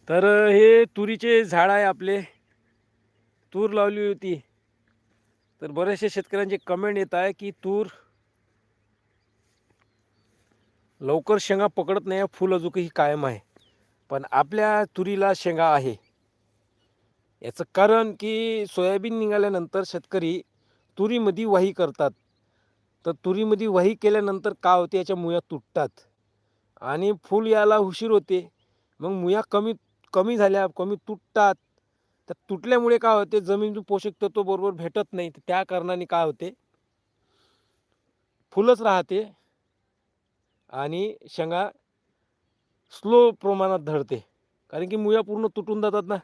तर हे तुरीचे झाड आहे आपले. तूर लावली होती. तर बरेचसे शेतकऱ्यांचे कमेंट येत आहे की तूर लवकर शेंगा पकडत नाही, फुल अजूनही कायम आहे. पण आपल्या तुरीला शेंगा आहे. याचं कारण की सोयाबीन निघाल्यानंतर शेतकरी तुरीमध्ये वाही करतात. तर तुरीमध्ये वाही केल्यानंतर काय होते, याच्या मुळ्या तुटतात आणि फूल यायला उशीर होते. मग मुळ्या कमी कमी झाल्या, कमी तुटतात. तर तुटल्यामुळे काय होते, जमिनीतून पोषक तत्व बरोबर भेटत नाही. त्या कारणाने काय होते, फुलच राहते आणि शेंगा स्लो प्रमाणात धरते. कारण की मुळ्या पूर्ण तुटून जातात ना.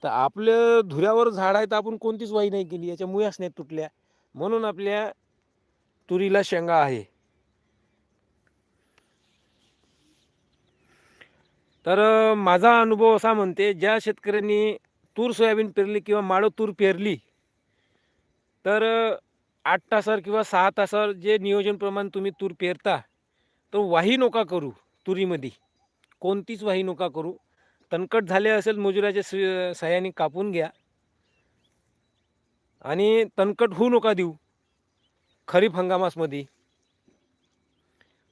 तर आपल्या धुऱ्यावर झाड आहे, तर आपण कोणतीच वाही नाही केली, याच्या मुळ्याच नाही तुटल्या. म्हणून आपल्या तुरीला शेंगा आहे. तर माझा अनुभव असा म्हणते, ज्या शेतकऱ्यांनी तूर सोयाबीन पेरली किंवा माळं तूर पेरली, तर 8 तासावर किंवा 6 तासावर जे नियोजनप्रमाणे तुम्ही तूर पेरता, तर वाही नका करू तुरीमध्ये. कोणतीच वाही नका करू. तणकट झाले असेल, मजुराच्या सहाय्याने कापून घ्या आणि तणकट होऊ नका देऊ खरीप हंगामामध्ये.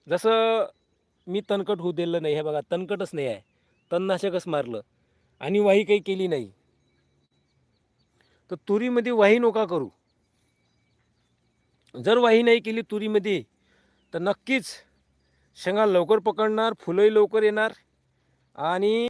जसं मी तणकट होऊ दिलं नाही. हे बघा, तणकटच नाही आहे. तणनाशकच मारलं आणि वाही काही केली नाही. तर तुरीमध्ये वाही नका करू. जर वाही नाही केली तुरीमध्ये, तर नक्कीच शेंगा लवकर पकडणार, फुलंही लवकर येणार आणि